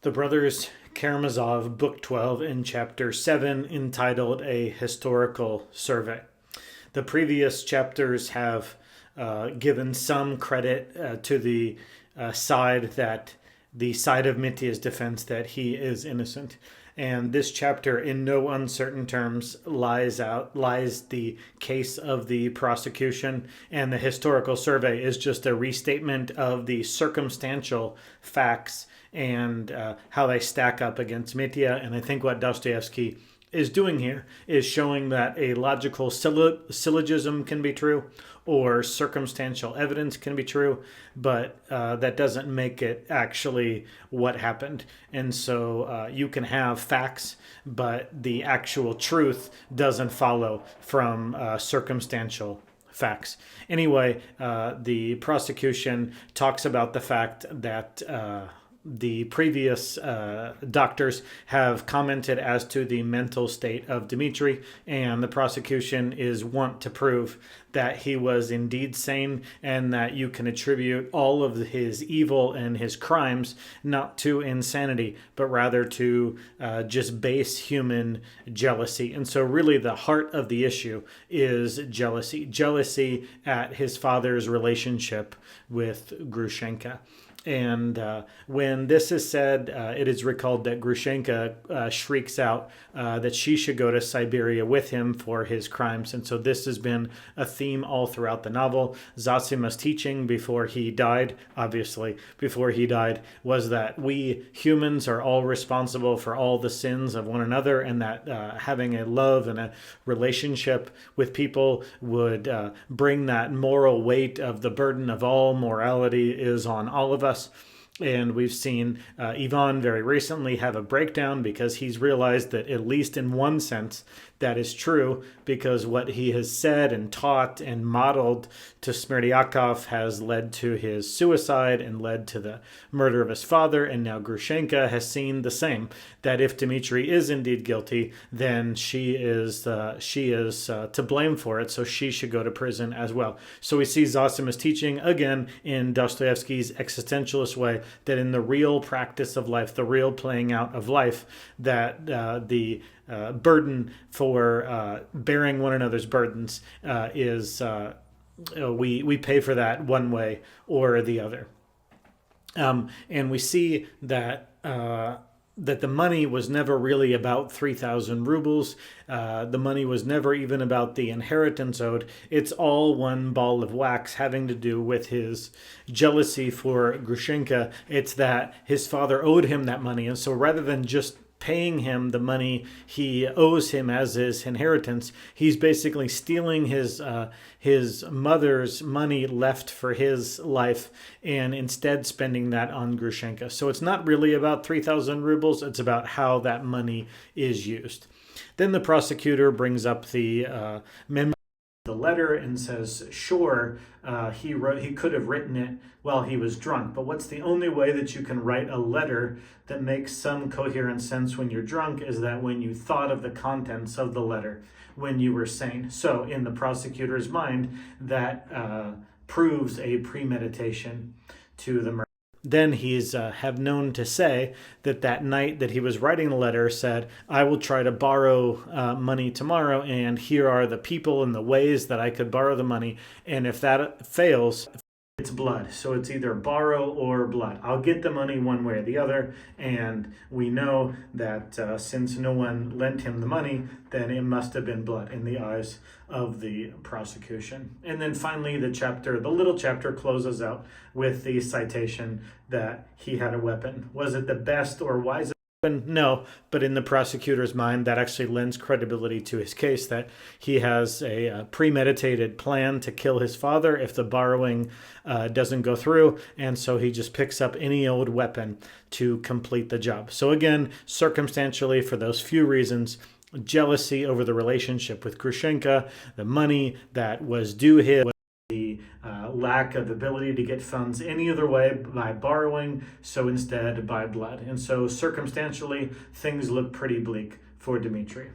The Brothers Karamazov, Book 12, in Chapter 7, entitled A Historical Survey. The previous chapters have given some credit to the side of Mitya's defense that he is innocent. And this chapter, in no uncertain terms, lies the case of the prosecution, and the historical survey is just a restatement of the circumstantial facts and how they stack up against Mitya. And I think what Dostoevsky is doing here is showing that a logical syllogism can be true, or circumstantial evidence can be true, but that doesn't make it actually what happened. And so you can have facts, but the actual truth doesn't follow from circumstantial facts. Anyway, the prosecution talks about the fact that the previous doctors have commented as to the mental state of Dmitri, and the prosecution is want to prove that he was indeed sane, and that you can attribute all of his evil and his crimes not to insanity, but rather to just base human jealousy. And so really the heart of the issue is jealousy at his father's relationship with Grushenka. And when this is said, it is recalled that Grushenka shrieks out that she should go to Siberia with him for his crimes. And so this has been a theme all throughout the novel. Zosima's teaching before he died, was that we humans are all responsible for all the sins of one another, and that having a love and a relationship with people would bring that moral weight of the burden of all morality is on all of us. And we've seen Ivan very recently have a breakdown because he's realized that, at least in one sense, that is true, because what he has said and taught and modeled to Smerdyakov has led to his suicide and led to the murder of his father. And now Grushenka has seen the same, that if Dmitri is indeed guilty, then she is to blame for it, so she should go to prison as well. So we see Zosima's teaching again in Dostoevsky's existentialist way, that in the real practice of life, the real playing out of life, that the burden for bearing one another's burdens is we pay for that one way or the other. And we see that that the money was never really about 3,000 rubles. The money was never even about the inheritance owed. It's all one ball of wax having to do with his jealousy for Grushenka. It's that his father owed him that money. And so rather than just paying him the money he owes him as his inheritance, he's basically stealing his mother's money left for his life, and instead spending that on Grushenka. So it's not really about 3,000 rubles, it's about how that money is used. Then the prosecutor brings up the letter and says, sure, he could have written it while he was drunk, but what's the only way that you can write a letter that makes some coherent sense when you're drunk is that when you thought of the contents of the letter when you were sane. So in the prosecutor's mind, that proves a premeditation to the murder. Then he's have known to say that night that he was writing the letter said, I will try to borrow money tomorrow, and here are the people and the ways that I could borrow the money. And if that fails, it's blood. So it's either borrow or blood. I'll get the money one way or the other. And we know that since no one lent him the money, then it must have been blood in the eyes of the prosecution. And then finally, the little chapter closes out with the citation that he had a weapon. Was it the best or wisest weapon? No, but in the prosecutor's mind, that actually lends credibility to his case, that he has a premeditated plan to kill his father if the borrowing doesn't go through, and so he just picks up any old weapon to complete the job. So again, circumstantially, for those few reasons, jealousy over the relationship with Grushenka, the money that was due him, the lack of ability to get funds any other way by borrowing, so instead by blood. And so circumstantially, things look pretty bleak for Dmitri.